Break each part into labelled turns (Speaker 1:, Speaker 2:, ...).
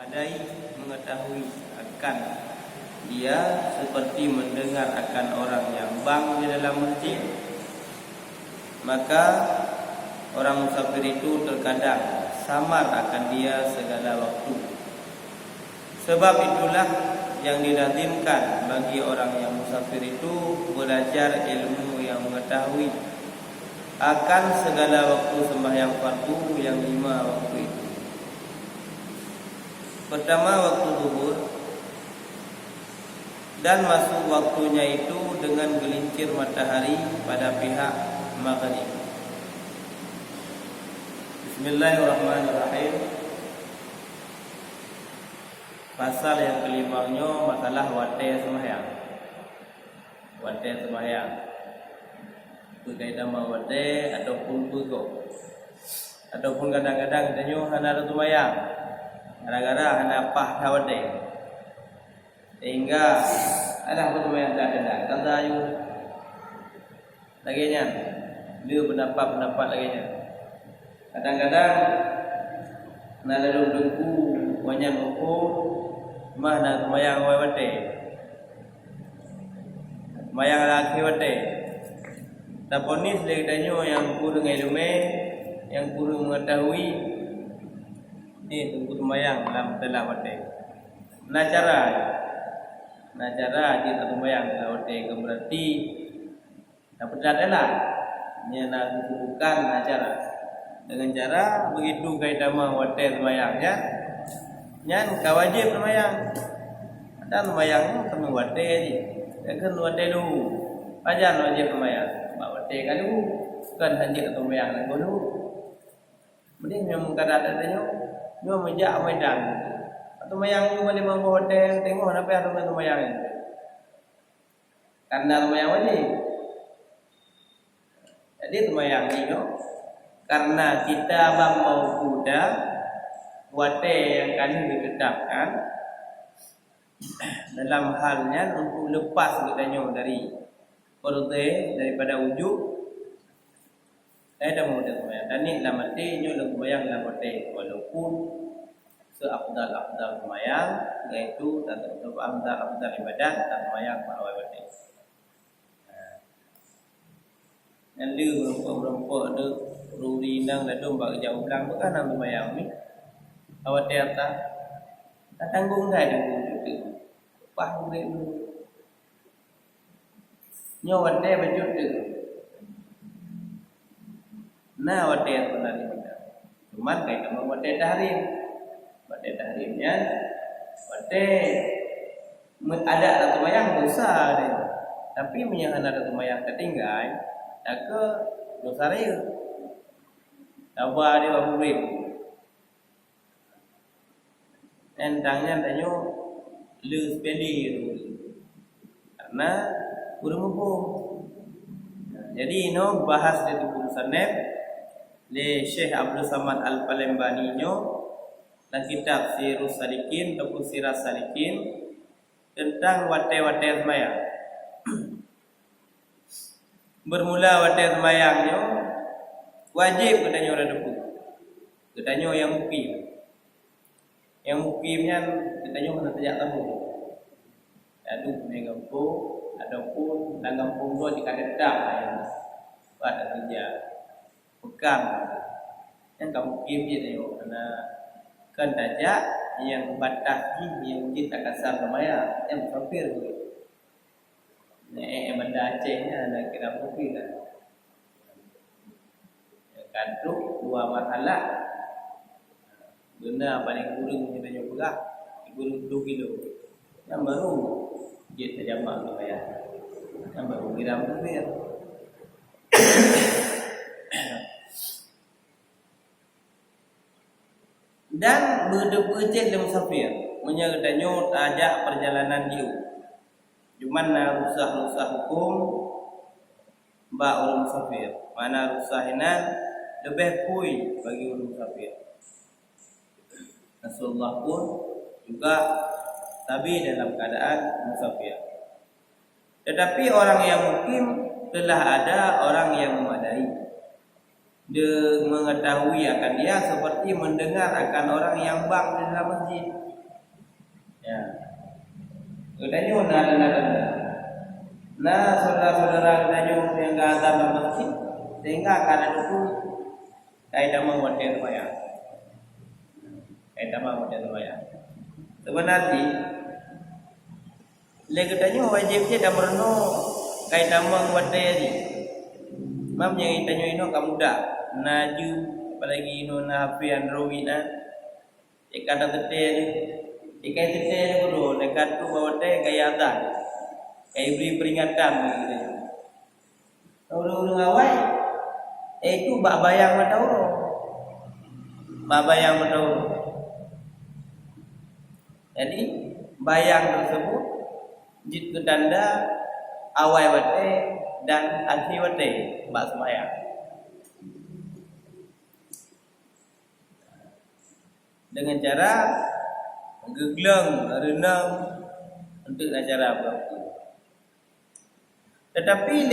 Speaker 1: memadai mengetahui akan dia seperti mendengar akan orang yang bang di dalam masjid. Maka orang musafir itu terkadang samar akan dia segala waktu. Sebab itulah yang dilazimkan bagi orang yang musafir itu belajar ilmu yang mengetahui akan segala waktu sembahyang fardu yang 5 waktu itu. Pertama waktu zuhur, dan masuk waktunya itu dengan gelincir matahari pada pihak maghrib. Bismillahirrahmanirrahim. Pasal yang kelimanya masalah wate sembahyang. Wate sembahyang. Berkaitan dengan wate ataupun pugo. Ataupun kadang-kadang tanya hana sembahyang. Gara-gara hana pah wate. Sehingga ada sembahyang tak ada. Kata ayu. Laginya dia pendapat laginya. Kadang-kadang nak lalu dengku banyak hukum mah nak sembahyang wate. Sembahyang laki wate. Tapi ni sedekatnya yang kurang ilmu, yang kurang mengetahui ni tunggu sembahyang dalam wate. Nah cara dia sembahyang dalam wate berarti tak percaya adalah ni nak bukan cara. Dengan cara begitu kaitan wate sembahyangnya, nyan kawajib sembahyang. Dan sembahyang temen wate je. Jangan wate dulu. Ajar wajib sembahyang. Mak wate kan dulu. Kan hanya sembahyang lagu dulu. Mending yang mengkadat adanya, nyo menjak medan. Sembahyang tu boleh mampu wate tengok apa yang sembahyang ni. Karena sembahyang wajib. Jadi sembahyang ni karena kita mau kuda wate yang kami ditetapkan dalam halnya untuk lepas katanya dari korte daripada wujud ada mudah sembahyang. Dan ni dalam arti nyo sembahyang dalam wate walaupun seafdal sembahyang iaitu atau afdal ibadat dan sembahyang pada wate. Dan dia berempat ada ruri nang dan domba jauh belang bukan nama sembahyang ni. Awak tiada tak tanggung dah dengan itu. Paham dia dulu. Nyawa dia baju tu. Nah awak tiada pernah diminta. Cuman kayak kamu awak tiada tahrim. Awak tiada tahrimnya. Awak tiada ada satu mayang dosa dia. Tapi menyang ada satu mayang ketinggal, tak ke dosa dia. Tawa dia berbuat. Entangnya tanya lu sepedi itu karena kurang mampu. Jadi no bahas di buku sanad le Syekh Abdul Samad Al-Palembani dan kitab Sirus Salikin ataupun Siras Salikin tentang wate-wate sembahyang. Bermula wate sembahyangnya wajib katanya orang debu. Katanya yang mukim. Yang mukimnya katanya kena tajak tamu. Lalu punya kampung ataupun dalam kampung tu jika dedam yang pada kerja pegang yang kamu mukim je tengok kena kan tajak yang batasi yang kita kasar semaya yang musafir tu. Ni benda Acehnya ada kira musafir kan. Kaduk dua marhalah. Benda paling kurang kita nyoba kurang 2 kilo. Yang baru kita jamak tu ya. Yang baru kira musafir. Dan berdepujet dalam musafir menyertanya ajak perjalanan dia. Cuman rusah hukum mbak ulun musafir. Mana rusahina lebih pui bagi ulun musafir. Rasulullah pun juga tabi dalam keadaan musafir. Tetapi orang yang mukim telah ada orang yang memadai. Dia mengetahui akan dia seperti mendengar akan orang yang bang di dalam masjid. Katanya nada. Nah, saudara-saudara katanya yang enggak ada masjid sehingga akan ada pun kaidah mengwadai semaya. Kaidah mengwadai semaya. Sebenarnya katanya wajibnya dah merno kaidah mengwadai aja. Mamnya itanya ino kamu dah naju apalagi ino na HP Android na ikada tete ikai tete bro dekat tu bawa teh gaya adan kayak beri peringatan gitu. Orang awai itu bak bayang matau jadi bayang tersebut jit ketanda awai wate dan akhir wate bak semaya dengan cara gegleng renang untuk acara berlaku. Tetapi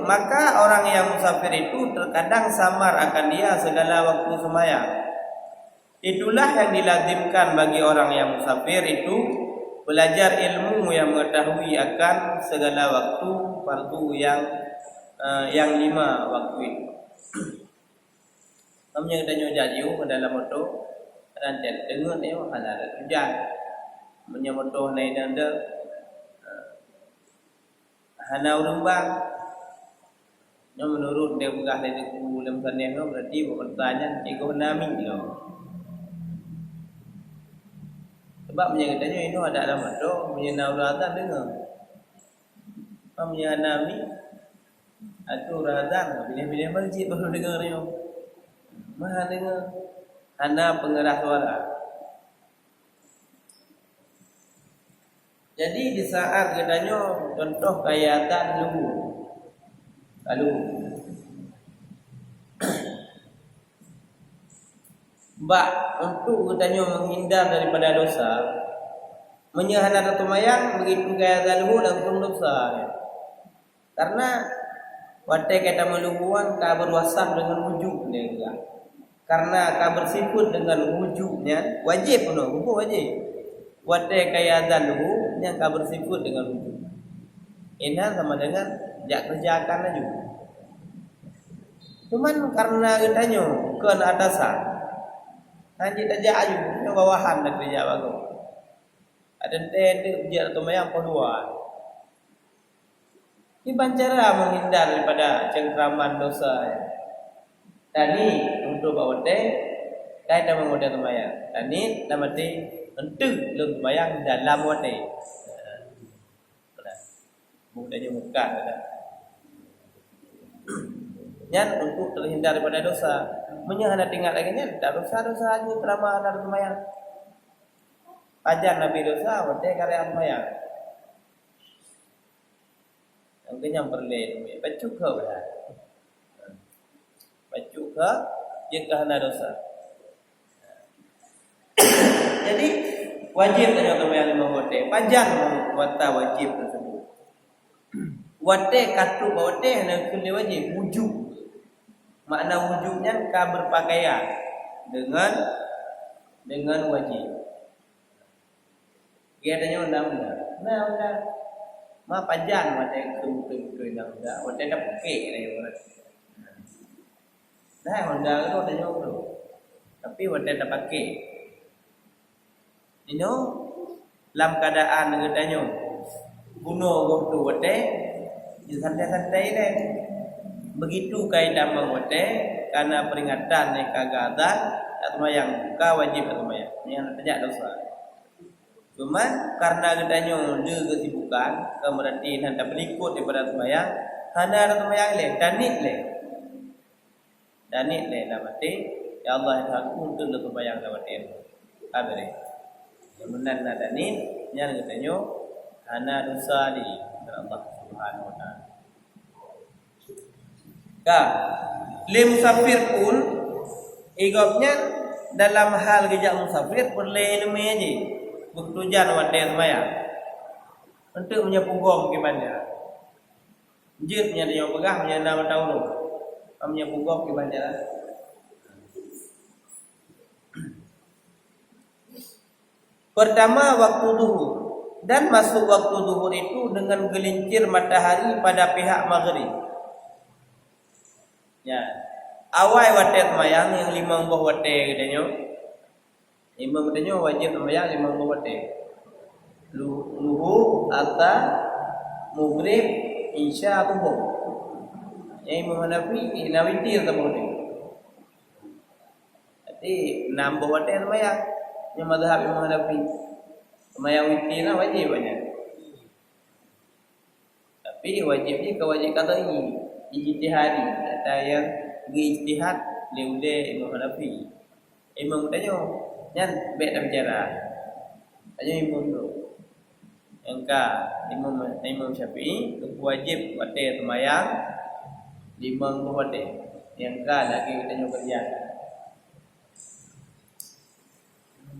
Speaker 1: maka orang yang musafir itu terkadang samar akan dia segala waktu sembahyang. Itulah yang dilazimkan bagi orang yang musafir itu belajar ilmu yang mengetahui akan segala waktu fardu yang 5 waktu itu. Namanya kita nyojajiu dalam moto dan dengar ni ada hujan. Menyemotoh naik nanda hana urang menurut dia begah dari dalam sananya berarti bertanya ego nami dia. Sebab menyangkatnya ini ada alamat tu menyenau razan dengar. Namanya nami atau razan bila-bila masjid baru dengar dia. Mah dengar hana pengeras suara. Jadi di saat katanya contoh kayatan lugu. Lalu Mbak untuk katanya menghindar daripada dosa menyahana atau mayang begitu kayatan lugu langsung dosa ya. Karena watai kata meluguan ka berwasaf dengan wujudnya juga. Karena ka bersifat dengan wujudnya wajib penuh, wajib. Watai kayatan lugu yang kau bersifat dengan wujud. Ini sama dengan jak kerjakan aja. Cuman karena katanya ke atasan, nanti tak jak aja, yang bawahan nak kerja bagus. Ada teh biar tu mayang kedua. Ini cara menghindar daripada cengkraman dosa. Dan ini untuk bawa teh, kaitan mengoda tu mayang. Dan ini nama teh entuk lem bayang dalam wate. Mudahnya muka ada. Yang untuk terhindar daripada dosa, menyahana tinggal lagi nya tak dosa-dosa aja drama ada lumayan. Ajar Nabi dosa wate karya lumayan. Yang kenyang perlen, baca ke dah. Baca ke jika hana dosa. Jadi wajib tanya teman yang wate panjang wata wajib tersebut. Wate katu wate hanya kena wajib wujud. Makna wujudnya ka berpakaian dengan wajib. Dia tanya undang-undang. Nah undang. Ma panjang wate kena undang-undang. Wate dah pakai lagi orang. Nah undang itu tanya bro. Tapi wate dah pakai. Ini dalam keadaan katanya bunuh waktu wate santai-santai deh. Begitu kaidah mengwate karena peringatan yang kagadan atau yang buka wajib atau yang tidak dosa. Cuma karena katanya dia kesibukan kemudian hendak berikut daripada sembahyang hana ada sembahyang le danit le namate ya Allah aku untuk sembahyang lawate abere. Kemudian ada ni yang katanya hana dosa di Allah Subhanahu wa taala. Lim musafir pun igopnya dalam hal gejak musafir perle leme aje bertujuan wadai sembahyang untuk menyepugom gimana jitnya dia pegah punya nama tahu menyepugom gimana. Pertama waktu zuhur. Dan masuk waktu zuhur itu dengan gelincir matahari pada pihak maghrib. Ya. Awal wate semayang yang 5 wate katanya. Imam katanya wajib semayang 5 wate. Luhur, asar, maghrib, isya, subuh. Yang Imam Hanafi nawitir sama dia. Jadi 6 wate semayang. Yang mazhab Imam Hanafi. Semayang witir lah wajib banyak. Tapi wajibnya kewajib kata ini ijtihadi. Ada yang ijtihad leuleh Imam Hanafi. Imam tanya, "Nyan baik dah bicara." Tanya Imam tu. Engka Imam Syafi'i wajib wate semayang 5 wate. Engka lagi tanya kerja.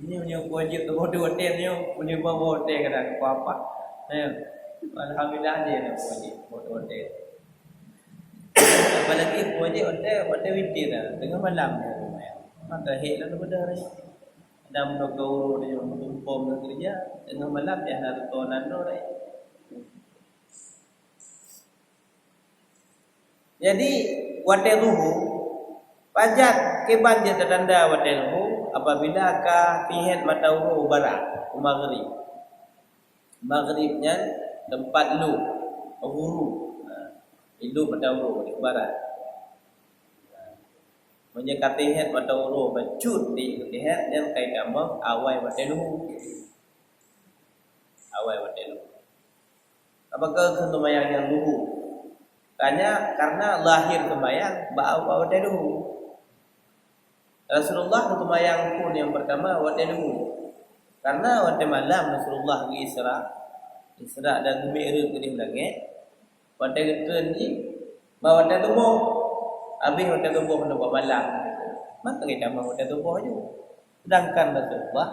Speaker 1: Ini punya wajib tu bodoh hotel ni, punya bawa hotel kena apa? Alhamdulillah dia nak wajib bodoh hotel. Apalagi wajib hotel witir dah, tengah malam dia lumayan. Maka hek lah benda ni. Ada mendoka uru dia tumpom nak kerja, tengah malam dia nak tonan tu ni. Jadi hotel zuhur pajak keban dia tertanda hotel zuhur apabila ka pihet matahari barat maghrib. Maghribnya tempat lu huru. Ilu matahari barat. Menyekati het matahari bacut di het dan kai gamang awai matahari. Awai matahari. Apakah sembahyang yang luhur? Tanya karena lahir sembahyang ba'awa matahari. Rasulullah sembahyang pun yang pertama waktu dulu. Karena waktu malam Rasulullah pergi Isra dan Mi'raj ke langit. Waktu return ni bawa waktu tubuh. Habis waktu tubuh kena buat malam. Maka kita mau waktu tubuh je. Sedangkan Rasulullah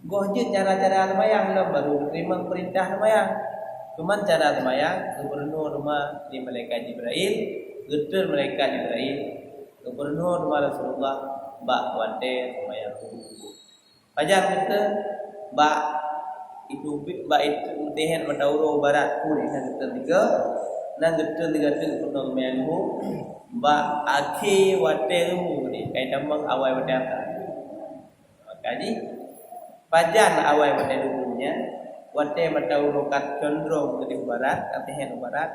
Speaker 1: gohje cara-cara sembahyang lah baru terima perintah sembahyang. Cuma cara sembahyang gubernur rumah di malaikat Jibril, return malaikat Jibril. Gubernur rumah Rasulullah bak wate sembahyang subuh. Ajar kita bak itu tehet matahari barat pun yang kita tiga nang kita tiga pun sembahyang bak akhir wate subuh ni kai tambang awal wate atas. Makanya pajan awal wate subuhnya wate matahari kat condong ke barat, tehet barat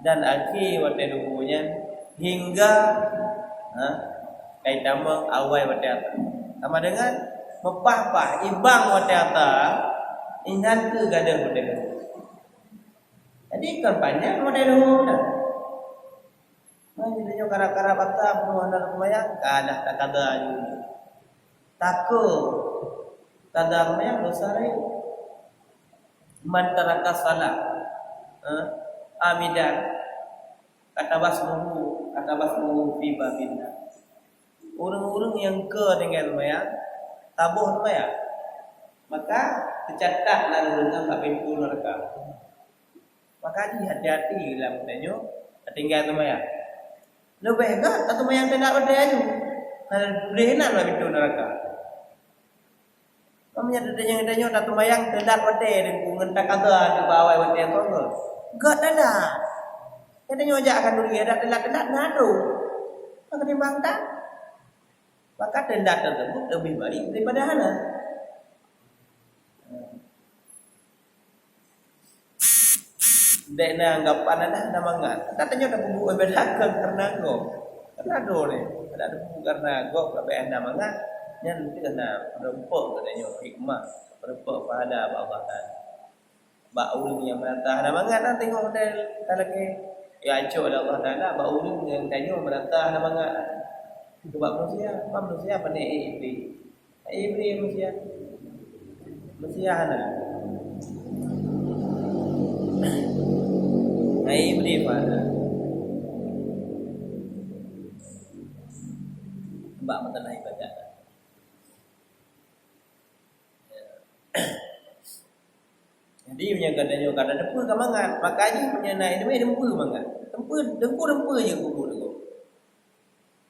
Speaker 1: dan akhir wate subuhnya hingga kai tambang awal watata. Sama dengan mepah-pah ibang watata ingan ke gadah watata. Jadi kan panjang model dah. Mai dia kara-kara bata penuhan lumayan kadah tak kada juga. Takut kada lumayan dosa rai. Man taraka salat. Amidan kata basmuhu fi babillah. Orang-orang yang ke dengan lumayan tabuh lumayan, maka tercatatlah dalam pintu neraka. Maka hati-hati dalam tanya tinggal lumayan. Lebih enggak atau lumayan tidak ada aja. Kalau boleh nak pintu neraka. Kamu yang tanya tak lumayan tidak ada dan ngentak kata di bawah wate tu. Enggak ada. Katanya ojak akan dulu ya telat-telat ngadu. Maka timbang tak. Maka telat tersebut lebih baik daripada hana. Dek na anggapan ada mangat. Katanya ada buku bedakan karena go. Karena do ni. Ada buku karena go kabeh anda mangat. Yang kena rempok katanya hikmah. Rempok pahala Allah Taala. Ba ulun yang merantah ada mangat nak tengok model kalau ke ya acuh Allah Taala ba ulun yang tanya merantah ada mangat. Sebab manusia apa ni iblis manusia hana iblis mana sebab masalah ibadat. Jadi punya katanya kada depa ka mangat makanya punya naik dia dempa mangat dempa je kubur tu.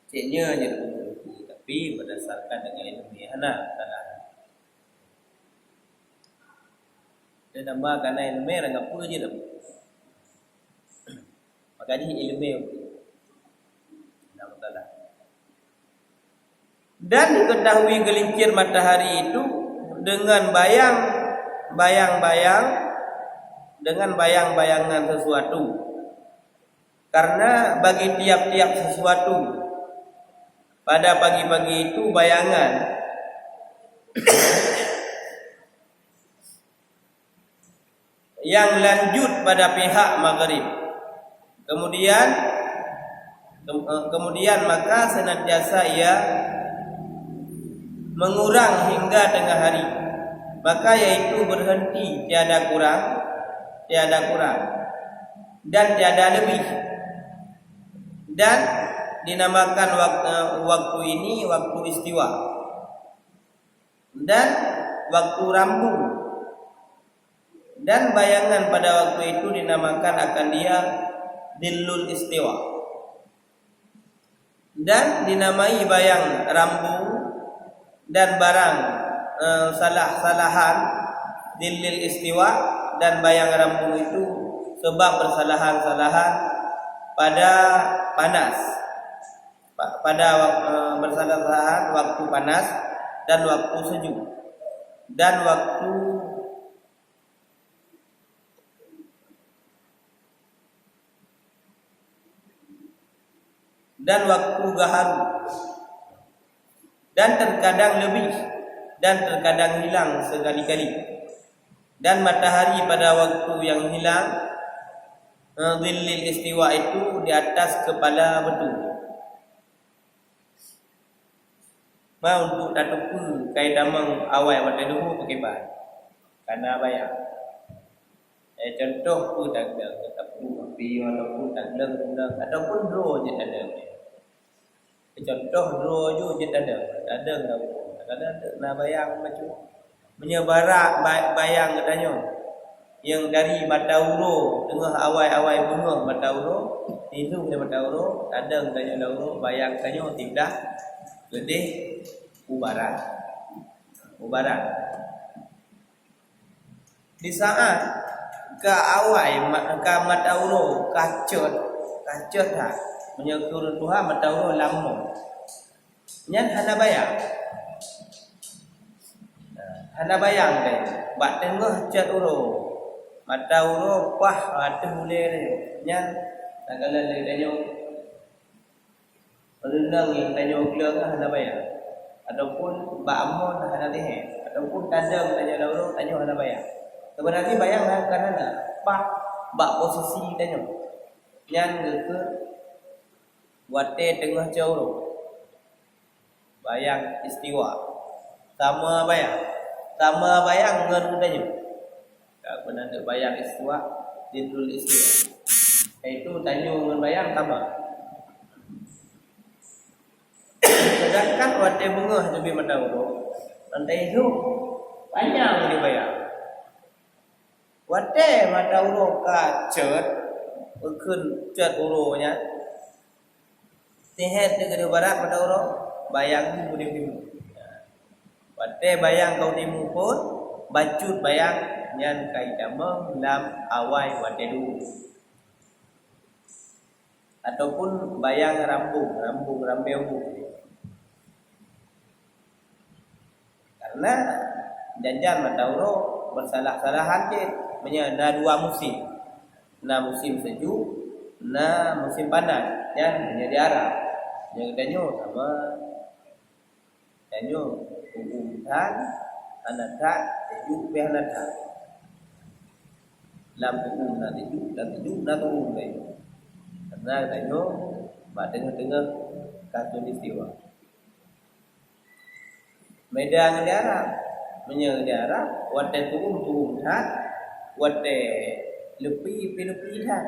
Speaker 1: Ceknya je tapi berdasarkan dengan ilmu hana salah. Dan nama karena ilmu orang apa je dah. Makanya ilmu nama taala. Dan diketahui gelincir matahari itu dengan bayang-bayangan sesuatu. Karena bagi tiap-tiap sesuatu pada pagi-pagi itu bayangan yang lanjut pada pihak maghrib. Kemudian maka senantiasa ia mengurang hingga tengah hari. Maka yaitu berhenti tiada kurang dan tiada lebih. Dan dinamakan waktu ini waktu istiwa dan waktu rambung. Dan bayangan pada waktu itu dinamakan akan dia Dhillul Istiwa. Dan dinamai bayang rambung dan barang salah-salahan Dhillul Istiwa dan bayang rambung itu sebab bersalahan-salahan pada panas. Bersalahan waktu panas dan waktu sejuk dan waktu gaharu, dan terkadang lebih dan terkadang hilang sekali-kali. Dan matahari pada waktu yang hilang Dhillul Istiwa itu di atas kepala betul. Untuk datupun kai damang awai pada dulu pakai ban. Karena bayar. Contoh pun tak ada ataupun api ataupun tak ada ataupun draw je ada. Contoh draw je ada. Ada enggak? Ada nak bayang macam menyebarak bayang katanya. Yang dari mata uro tengah awai-awai bunga mata uro itu dia mata uro ada katanya uro bayang katanya tidak gede ubaran. Di saat ke awai ke mata uro kacut dah menyekur Tuhan mata uro lama nyan hana bayang deh bak tengah cat uro mata uro pah ada boleh nyan segala ledanyo renang yang tanyo kelang hana bayang ataupun bak amon hana teh ataupun tadam tanyo uro tanyo hana bayang. Sebenarnya bayang karena pak bak posisi tanyo nyan ke wate tengah jauh bayang istiwa sama bayang ngan tanyo tak pernah ada bayang istiwa Dhillul Istiwa itu tanyo ngan bayang sama. Sedangkan wate bunga lebih mendahulu lantai itu panjang di bayang. Wate mata uro ka cet ukun cet uronya tehet negeri barat mata uro bayang budi timu. Wate bayang kau timu pun bacut bayang nyan kai damang lam awai wate dulu. Ataupun bayang rambung karena janjan mata uro bersalah-salahan je ada dua musim. Musim sejuk, musim panas yang menjadi Arab. Yang danyo sama danyo umumkan anatak sejuk be anatak. Lam umum na sejuk na umum be. Karena danyo pada tengah-tengah katulistiwa. Medan di Arab menjadi Arab wate turun dah wate lepi dah.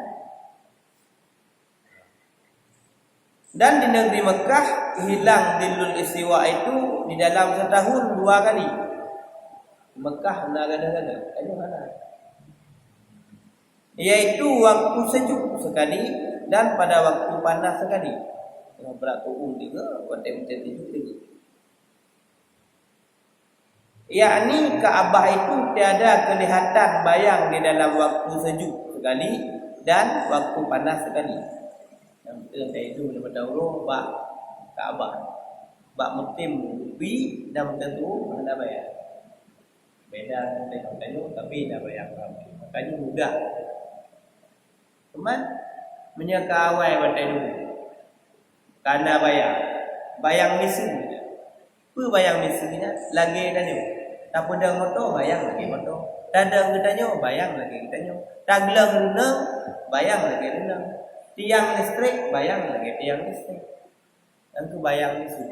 Speaker 1: Dan di negeri Mekah hilang Dhillul Istiwa itu di dalam setahun 2 kali. Mekah nak ada yaitu waktu sejuk sekali dan pada waktu panas sekali. Berat turun juga wate sejuk lagi. yakni Kaabah itu tiada kelihatan bayang di dalam waktu sejuk sekali dan waktu panas sekali. Yang itu benar-benar dahulu bak Kaabah, bak mutim ubi dan tentu ada bayang. Beda dengan kayu tapi dah bayang. Makanya mudah. Cuman menyekawai batai dulu. Karena bayang misi. Apa bayang misinya? Lagi tanya. Tak pedang motor bayang lagi motor. Dadang kita bayang lagi kita. Taglang renang bayang lagi renang. Tiang listrik bayang lagi tiang listrik. Yang tu bayang misi.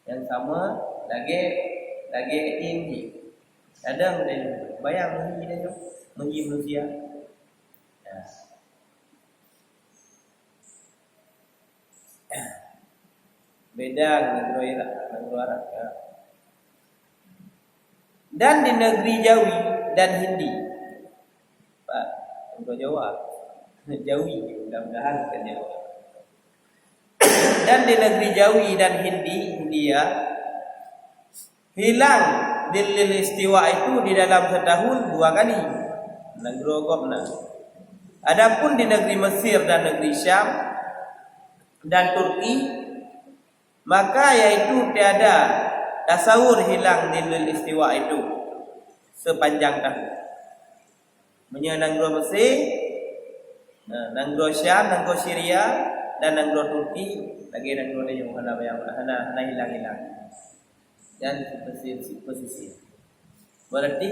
Speaker 1: Yang sama lagi tinggi. Dadang kita bayang lagi kita mengi manusia. Beda dengan negeri Arab ya. Dan di negeri Jawi dan Hindi, Pak, untuk Jawa, Jawi, mudah-mudahan kan Jawa. Dan di negeri Jawi dan India, hilang dilil istiwa itu di dalam setahun 2 kali. Negeri Gobna. Adapun di negeri Mesir dan negeri Syam dan Turki, maka yaitu tiada tasawur hilang dilil istiwa itu sepanjang tahun. Menyenangro Mesir, nangro Syam, nangro Syria dan nangro Turki, lagi nangro yang hana hilang-hilang. Dan posisi. Berarti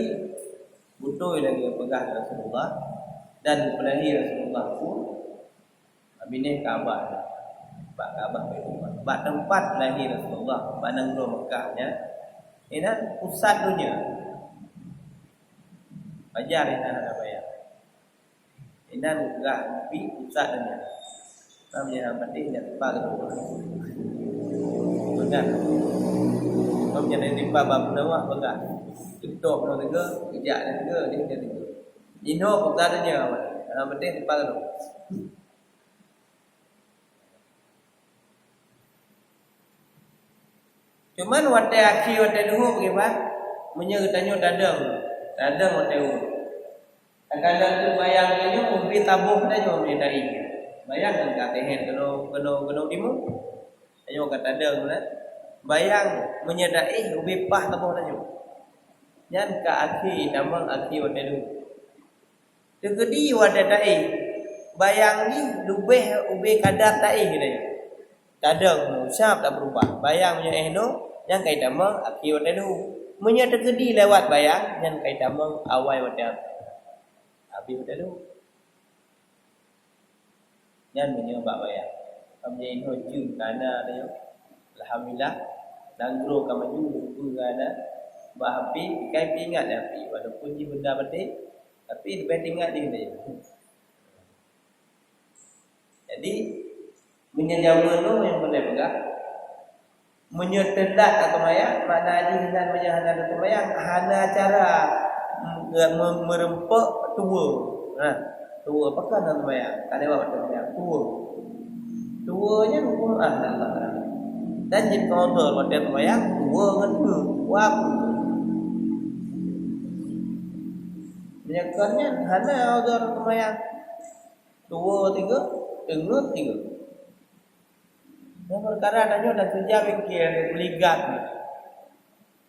Speaker 1: butuh lagi pegang Rasulullah dan pelahir Rasulullah pun abine Kaabah. Pak Kaabah itu Pak tempat lahir Rasulullah, Pak nangro Mekahnya. Ini pusat dunia. Ajar ini ada bayar. Ini enggak tapi pusat dunia. Namanya penting dan Pak itu. Benar. Namanya dari Pak Bapnawa benar. Tutup no juga, kerja juga dia jadi. Ino pusatnya. Penting Pak itu. Cuman watai aki watai duhu bagaimana? Menyeritanya dadang watai duhu. Kadang-kadang tu bayangnya ubi tabuh dah jauh ni dari. Bayang kan katehen kena timu. Ayo kata dadang lah. Bayang menyedai ubi pah tabuh dah jauh. Yan ka aki damang aki watai duhu. Tegedi watai dai. Bayang ni lubeh ubi kadar dai dia. Dadang siap tak berubah. Bayang punya yang kait damang aki watai duhu. Menyedegedi lewat bayang yang kait damang awai watai abi watai duhu. Yang menyebab bayang. Kami ino jun kana dia. Alhamdulillah nanggro kamaju kana bahapi kai ingat api walaupun di benda betik tapi lebih ingat dia. Jadi menyejama tu yang boleh pegang menyetelat atau mayang makna aji dengan menyahana atau mayang hana cara merempek tua. Tua apakah atau mayang? Tak ada atau mayang tuanya hukum Allah. Dan jika order pada mayang tua kan wap. Menyakannya hana order mayang tua 3 dengar 3. Yang perkara adanya dan kerja fikir ligat.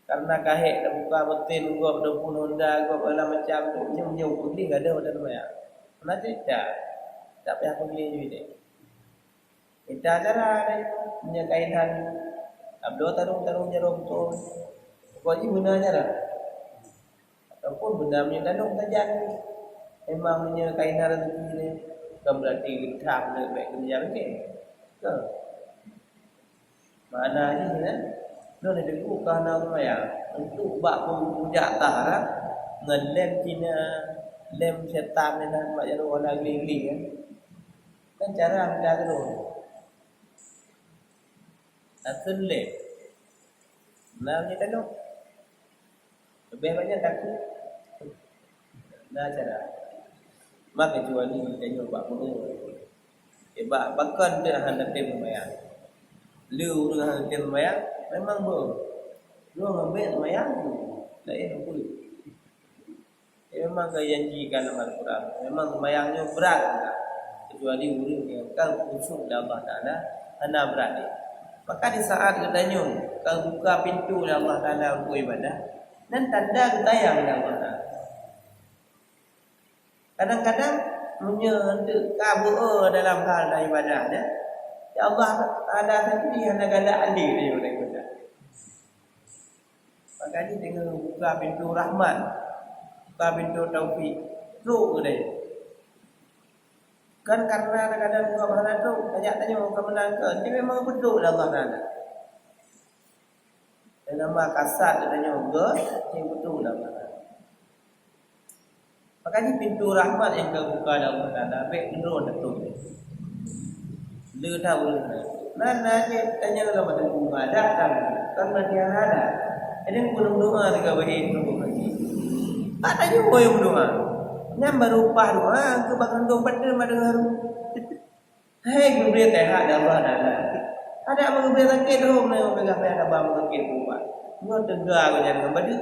Speaker 1: Karena kahek dah buka betin gua dah pun Honda gua bala macam tu nyum pergi enggak ada order mayang. Mana tidak. Tak payah pergi juga deh. Kita cara ada punya kaitan abdo tarung jarum tu. Pokoknya gunanya lah. Ataupun benda punya danung tajam. Memang punya kaitan rezeki ni. Bukan berarti kita baik kerja ni. Ke? Mana ni kan? Nó là đừng có con đâu mà untuk bak puja tah ngelem Cina lem setan ni nak bak jaru warna geli-geli kan cara anda tu asun lem nah ni tano lebih banyak takut nah cara maka kecuali kita nyoba pun bak bahkan dia hendak tem bayar liu dengan tem bayar memang boleh. Lu ngambil semayang tak ada boleh. Memang janjikan dalam Al-Quran. Memang semayangnya berat enggak? Kecuali orang yang kalau khusyuk kepada Allah Ta'ala hana berat dia. Maka di saat katanya kalau buka pintu oleh Allah Ta'ala untuk ibadah dan tanda ketayang oleh Allah Ta'ala. Kadang-kadang menyendek kabur dalam hal ibadahnya. Ya Allah Ta'ala sendiri hanya ganda adil dia oleh ibadah. Makanya dengan buka pintu rahmat, buka pintu taufik, teruk dia. Kan karena kadang-kadang buka rahmat tu, tanya-tanya bukan menang ke, dia memang betul Allah Ta'ala. Dan nama kasar katanya enggak, dia betul Allah Ta'ala. Makanya pintu rahmat yang terbuka oleh Allah Ta'ala, baik benar betul. Dia tahu Nana je tanya kalau pada bunga datang karena dia ada. Ada pun doa dekat bayi itu lagi. Ada juga yang berdoa. Nyam berupah doa ke bakal dompet dia madengar. Hei gubri teh ada Allah ada. Ada apa gubri sakit tu mana pegang pegang abang sakit buat. Ngo tegak aja dengan badu.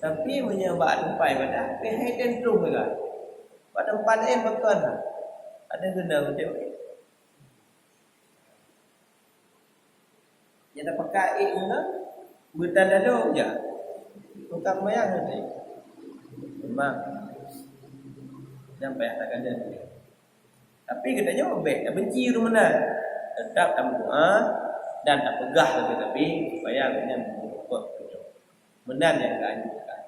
Speaker 1: Tapi menyebab tempat ibadah, hei tentu juga. Pada tempat betul. Ada guna macam ni. Yang tak pakai guna bertanda dulu je. Bukan mayang ni. Memang sampai tak ada. Tapi katanya baik, tak benci tu mana. Tetap tak doa dan tak pegah tapi supaya dengan membuat itu. Menan yang keanjukan.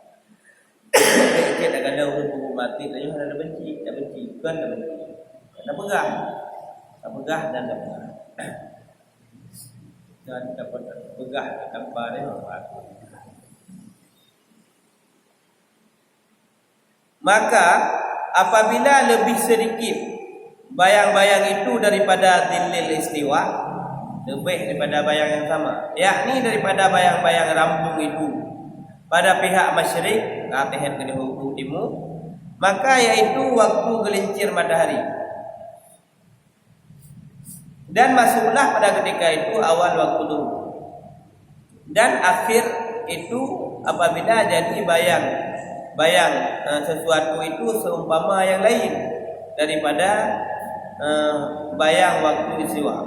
Speaker 1: Kita tak ada orang mati tanya ada benci, tak benci, bukan tak benci. Tak pegah. Tak pegah dan tak pegah. Dan dapat pegah tanpa dia maka apabila lebih sedikit bayang-bayang itu daripada dhillil istiwa, lebih daripada bayang yang sama, yakni daripada bayang-bayang rambung itu pada pihak masyrik ke atas ke timur, maka yaitu waktu gelincir matahari. Dan masuklah pada ketika itu awal waktu dulu. Dan akhir itu apabila jadi bayang sesuatu itu seumpama yang lain daripada bayang waktu istiwa,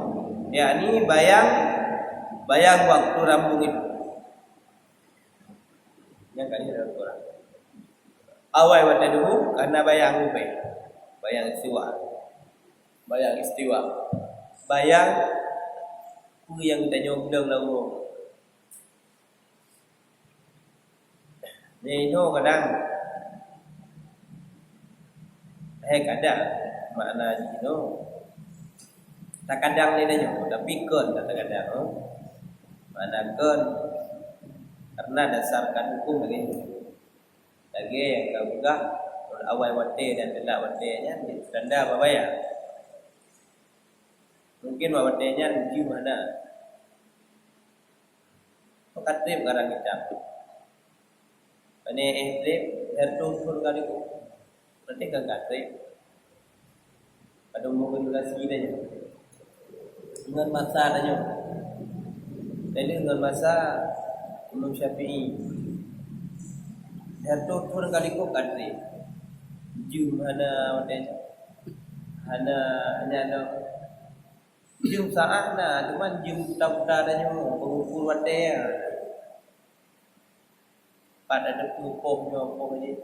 Speaker 1: yakni bayang waktu rambung itu. Yang kali dalam Quran. Awal waktu dulu karena bayang rupai, bayang istiwa, bayang apa yang kita nyobdeng lalu. Ni itu kadang kadang makna itu tak kadang ni dah tapi kan tak kadang makna kan karena dasarkan hukum lagi yang kau gah awal wate dan tidak watenya tanda apa ya. Mungkin wawatannya di mana? Pekatrip karang kita. Ini trip hertu pun kali ku. Berarti kan katrip. Pada umur durasi dia. Dengan masa dia. Jadi dengan masa Imam Syafi'i. Hertu pun kali ku katrip. Jum mana watanya? Hanya jum saat na, cuman jum putar-putar aja mau pengukur wadah. Pada ada pupuk ni.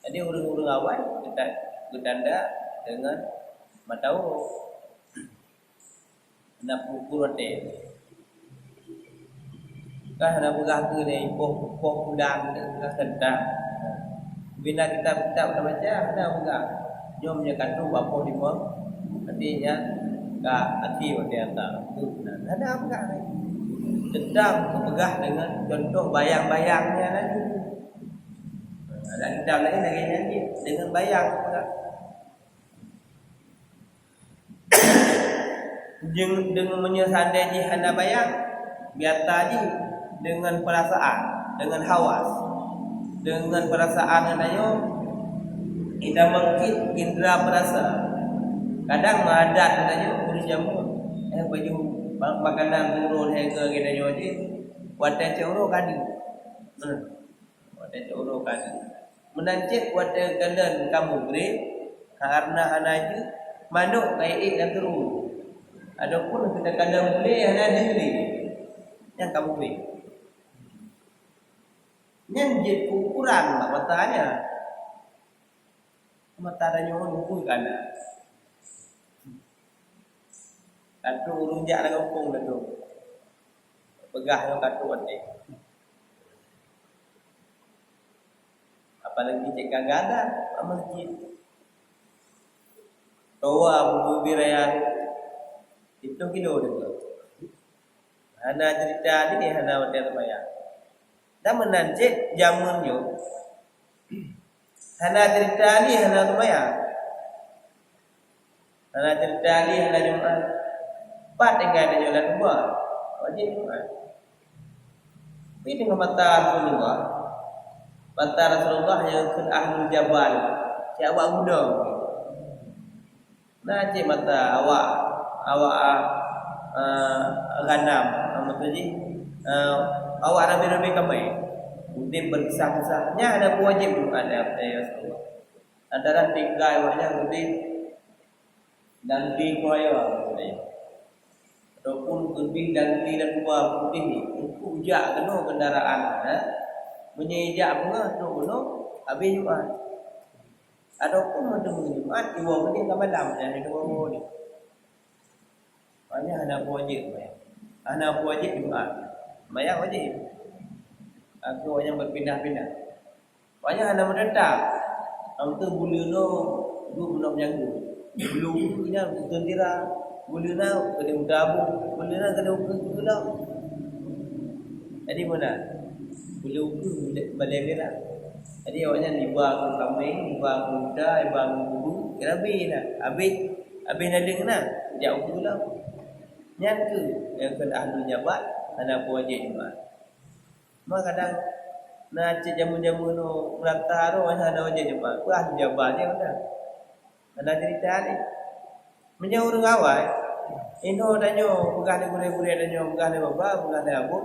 Speaker 1: Jadi orang-orang awal kita bertanda dengan matau nak pengukur wadah. Kan ada berah tu ni pupuk udang dengan tentang. Bila kita baca ada berah. Jom dia kandung bapa di bawah. Artinya hati pada atas ada apa enggak sedang berpegah dengan contoh bayang-bayangnya lagi. Ada kitab lain lagi dengan bayang enggak dengan menyesandai hana bayang biasa je dengan perasaan, dengan hawas, dengan perasaan adanya kita mengkit indera perasa. Kadang madat katanya urus jamu baju makanan turun ke kita nyoji Wate coro kadi. Wate coro kadi. Menancit wate galan kamu beri karena hanaju manuk kai dan terus. Adapun kita kadang beli hana diri yang kamu beli. Nyanjit ukuran matanya. Mata ada nyon pun kana. Katu urung jak la kampung dah tu. Pegah yo katu ate. Apalagi cek kagak ada masjid. Toa bubu birayan itu kilo dia. Hana cerita ni hana hotel bayar. Dah menancit jamunnya. Hana cerita ni hana bayar. Hana cerita ni hana Jumat. Pat dengan ada jalan dua. Wajib Jumat. Tapi dengan mata Rasulullah. Mata Rasulullah yang ke Ahlul Jabal. Siapa muda. Nah, cik mata awak ganam maksudnya awak nabi-nabi kami udip berkisah-kisahnya ada wajib ada Rasulullah. Antara tiga awaknya udip dan di koyo ataupun udip dan di dan buah putih ni untuk ujak kena kendaraan menyejak bunga tu kena habis Jumat. Adapun macam Jumat 2 menit ke malam yang itu ni. Banyak ada wajib bayar. Ana wajib Jumat. Bayar wajib. Aku yang berpindah-pindah. Banyak ana menetap. Amtu buluna dulu belum nyanggu. Bulunya tentera, buluna kena udabu, buluna kena udah. Jadi mana? Bulu balai merah. Jadi awaknya libang kambing, libang muda, libang bulu, kerabi lah. Habis nadeng nah, jauh pula. Nyatu yang kena ahli jabat, ada wajib Jumat. Mak kadang nak cek jamu-jamu no merata no ada wajib Jumat. Ku ahli jabat dia dah. Ada cerita ni. Menjauh orang awal, ino danyo pegah ni gure-gure danyo pegah ni bapa, pegah ni abu.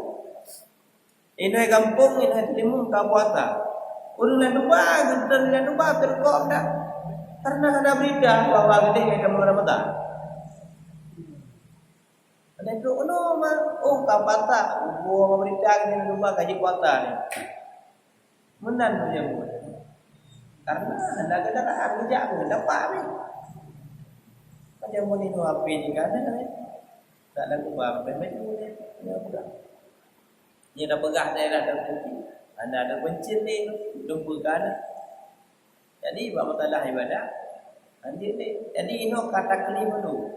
Speaker 1: Ino kampung ino timun kabuata. Orang lain lupa, kita lain lupa terkop dah. Karena ada berita bahawa gede kayak kamu Ramadan. Ada itu, kapata, buah berita gede lupa gaji kuota ni. Menan punya buat. Karena ada kendaraan bijak pun dapat ni. Macam mana itu HP ni kan? Tak ada lupa, macam ni. Dia pegang. Dia dah pegang daerah tertentu. Anda ada pencin ni lumpuhkan. Jadi buat masalah ibadah. Anjir ni. Jadi ino kata kelima dulu.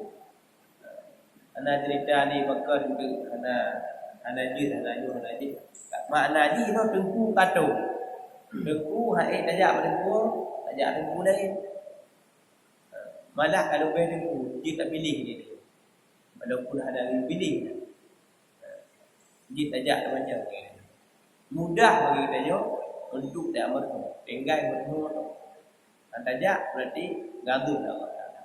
Speaker 1: Anda cerita ni maka juga anda jir. Makna ni ino tengku kata. Tengku haid ajak tengku, ajak tengku lain. Malah kalau boleh tengku, dia tak pilih dia. Walaupun ada yang pilih. Dia ajak macam ni. Mudah bagi kita yo untuk tak merdu, tinggal merdu. Antajak berarti gaduh Allah Taala.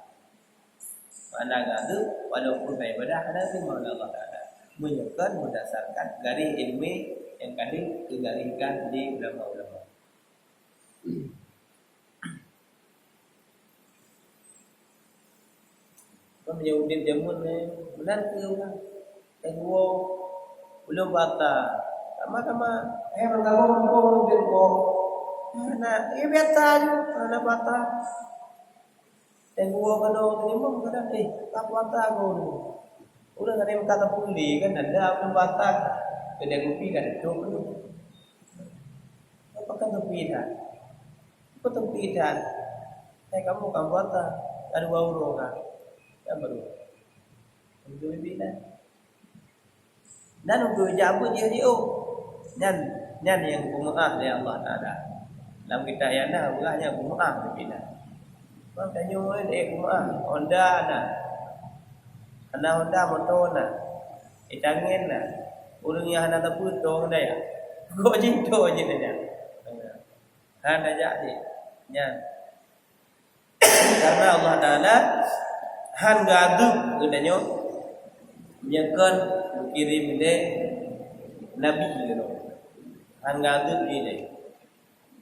Speaker 1: Mana gaduh walaupun ibadah ada semua Allah Taala. Menunjukkan berdasarkan garis ilmu yang kali digariskan di ulama-ulama. Kau menjauhin jamun ni benar ke orang? Kedua belum batal. Sama-sama bergabung bergabung. Nah, ini biasa je, anak patah. Dan gua kena terima kena tak patah gua ni. Udah ada yang kata puli kan ada apa patah. Kedai kopi kan itu kan. Apa kan tepi dah? Apa tepi dah? Kamu kan patah. Ada euro kan? Yang baru. Untuk bila? Dan untuk jabut dia Nyan yang bermaaf dari Allah Taala. Dalam kita yang dah berahnya bermaaf tapi dah. Bang tanya orang bermaaf. Honda nah. Ana Honda motor nah. Itangin nah. Urang yang hana tapu tong dah ya. Kok jinto je dah. Han aja je. Nyan. Karena Allah Taala han gadu katanya menyekan kirim dia nabi gitu. Hangga ini.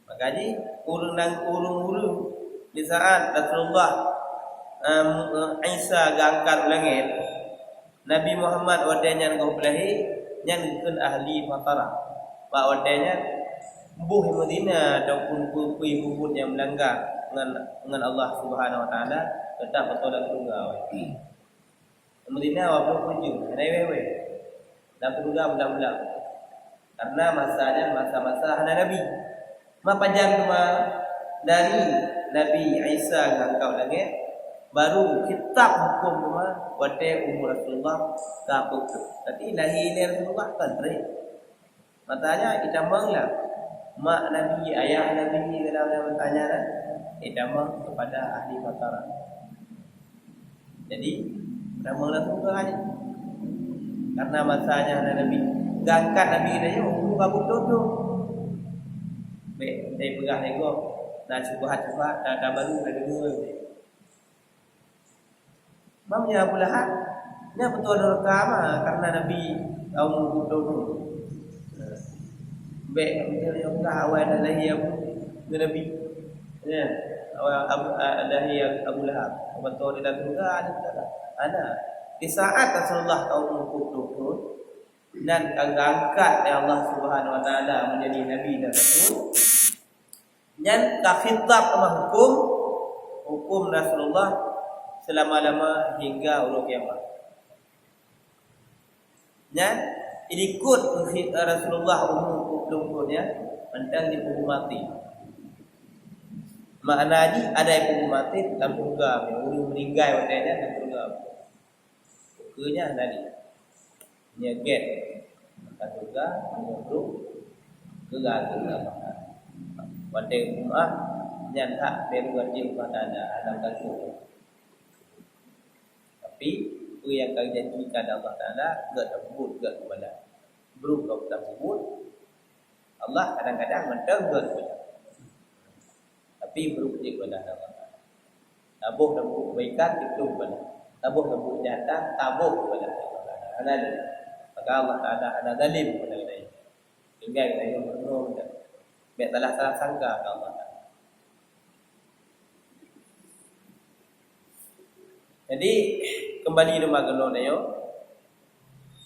Speaker 1: Makanya urung di saat Rasulullah Isa gangkat langit, Nabi Muhammad wadanya ngau belahi nyan ahli matara. Pak wadanya buh Madinah ataupun kui bubut yang melanggar dengan Allah Subhanahu wa taala tetap betul dan tunggal. Madinah wa berkunjung, wewe. Dan tunggal bulan-bulan. Karena masanya masa-masa Nabi. Ma panjang cuma dari Nabi Isa ngangkau langit baru kitab hukum cuma wate umur Rasulullah kapuk. Tapi lahir Rasulullah kan matanya kita menglah mak Nabi, ayah Nabi kalau bertanya kan kita kepada ahli matara. Jadi ramanglah tunggal karena masanya Nabi gangkat Nabi dia kabuk dulu. Baik, saya pegang nego. Dah cuba dah baru dah dua. Mamnya Abu Lahab, nya betul ada rekam karena Nabi kaum dulu. Baik, betul yang awal adalah yang Nabi. Ya, awal Abu Lahab. Betul dia juga ada. Di saat Rasulullah kaum dulu dan angkat oleh Allah Subhanahu wa taala menjadi nabi dan rasul. Dan khitab sama hukum Rasulullah selama-lama hingga ulul kiamat. Dan ikut Rasulullah hukum-hukumnya tentang dihukum mati. Maknanya ada yang hukum mati dalam surga, yang meninggal wadanya dalam surga. Hukumnya tadi nyeget maka surga menyuruh kegagal wadai umat yang tak berwajib pada dalam kalku. Tapi itu yang kau janjikan Allah Taala gak tersebut gak kepada berubah tersebut Allah kadang-kadang mendengar kepada tapi berubah kepada Allah Taala. Tabuh dan kebaikan itu kepada tabuh dan kejahatan tabuh kepada Allah Taala. Maka Allah Taala ada zalim kepada kita. Hingga kita yang berdoa biar salah sangka ke Allah Taala. Jadi kembali rumah gelo yo.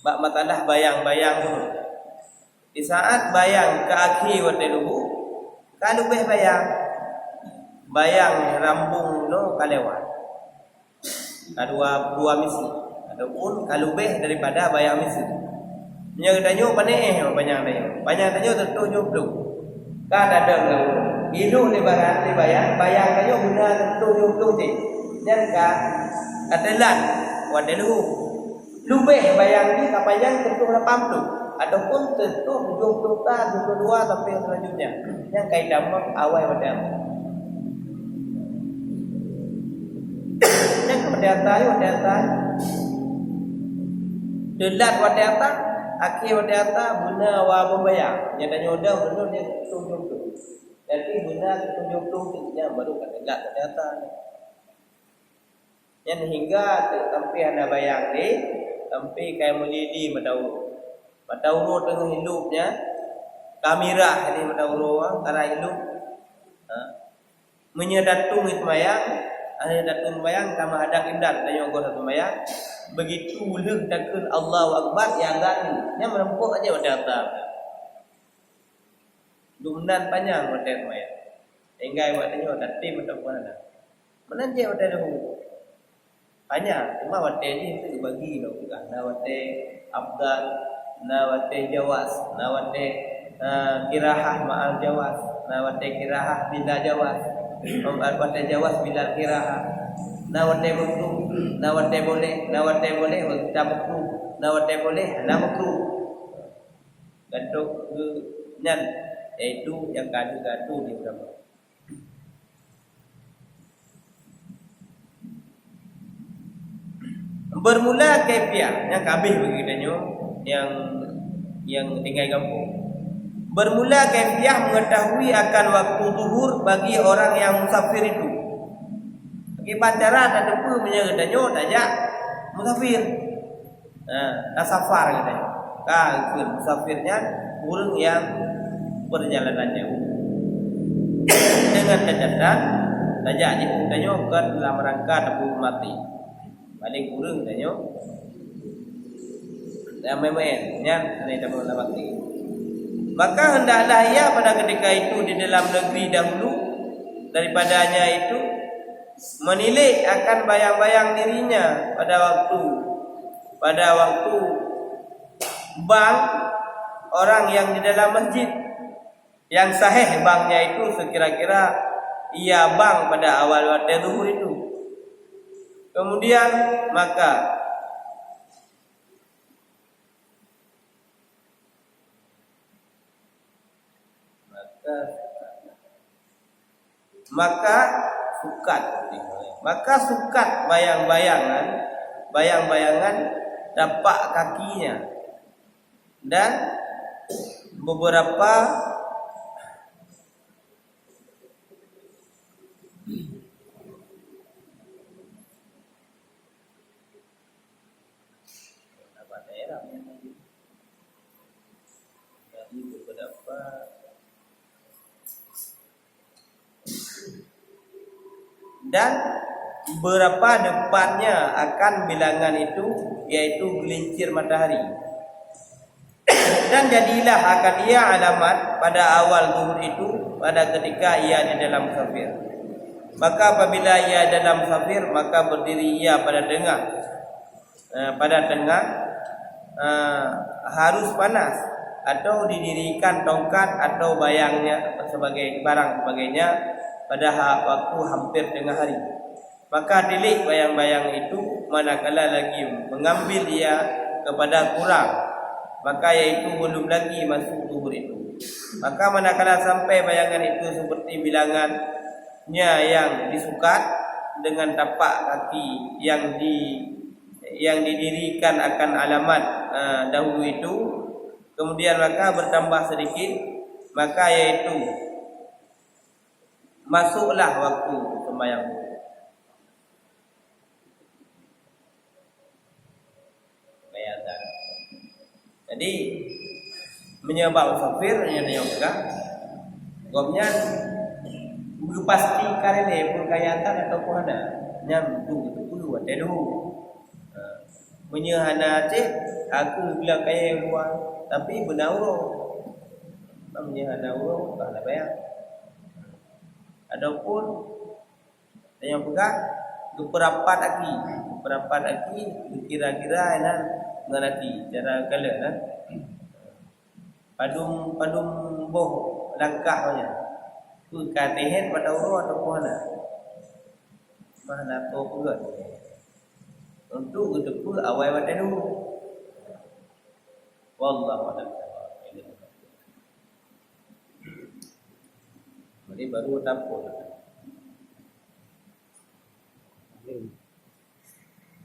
Speaker 1: Bak matalah bayang-bayang dulu. Di saat bayang ke akhir wate dulu, kalau beh bayang rambung no kalewat. Dua misi ataupun kalau beh daripada bayang misi. Nya danyo paneh banyak danyo tertuju belum. Kan ada ngau. Hidup lebaran bayang danyo guna tertuju belum je. Dan katelan wadelu lubeh bayang ni kapayang tentu 80 ataupun tentu 70 22 sampai selanjutnya yang kaidah awal wadam yang wadatan delat wadatan akhir wadatan guna wa bayang yang dah nyodah benar dia 70 jadi guna 70 yang baru katelan wadatan yang hingga sampai ada bayang ni sampai kayak melidi madauro dengan hidupnya kamera ini madauro karena hidup menyedatung ismayang ada datung bayang sama ada kindat dan yang gua satu bayang begitu leh takun Allahu Akbar yang gani nya merempuk aja wadata dumnan panjang wadat bayang hingga wadanya datim ataupun ada menanje wadatu banyak cuma wate ni itu bagi lo bukan nawate afdal nawate jawas nawate kirahah ma'al jawas nawate kirahah bila jawas nawate jawas bila kirahah nawate makruh nawate boleh tak makruh nawate boleh la makruh gantuk nyan itu yang gadu-gadu di ulama. Bermula kefiah yang kabeh begitanya yang tinggal kampung. Bermula kefiah mengetahui akan waktu zuhur bagi orang yang musafir itu. Bagi pacaran ada pun menyegatanya tajak musafir. Nah, safar katanya. musafirnya urang yang perjalanan jauh dengan catatan tajak dipuntanyo ke dalam rangka tebu mati paling urang tanyo dan memang nya ini tebu mati. Maka hendaklah ia pada ketika itu di dalam negeri dahulu daripadanya itu menilai akan bayang-bayang dirinya pada waktu bang orang yang di dalam masjid yang sahih bangnya itu sekira-kira ia bang pada awal waktu zuhur itu. Kemudian maka sukat bayang-bayangan tapak kakinya dan beberapa daerah jadi beberapa dan berapa depannya akan bilangan itu yaitu gelincir matahari. Dan jadilah akan ia alamat pada awal zuhur itu pada ketika ia di dalam musafir. Maka apabila ia dalam musafir maka berdiri ia pada tengah harus panas atau didirikan tongkat atau bayangnya sebagai barang sebagainya pada waktu hampir tengah hari. Maka tilik bayang-bayang itu manakala lagi mengambil ia kepada kurang, maka yaitu belum lagi masuk zuhur itu. Maka manakala sampai bayangan itu seperti bilangannya yang disukat dengan tapak kaki yang didirikan akan alamat dahulu itu, kemudian maka bertambah sedikit, maka yaitu masuklah waktu sembahyang. Jadi menyebab musafir yang juga gomnya pasti karene perkayaan atau kuhana nyam tu dulu ada dulu menyehana cek aku bilang kaya buang tapi benauro menyehana uro tak ada bayar adapun yang pegang beberapa lagi kira-kira enak ngerti cara kala kan padum boh langkahnya tu katehen pada uro atau mana mana to pula untuk betul awal pada dulu wallahu a'lam. Jadi baru tampil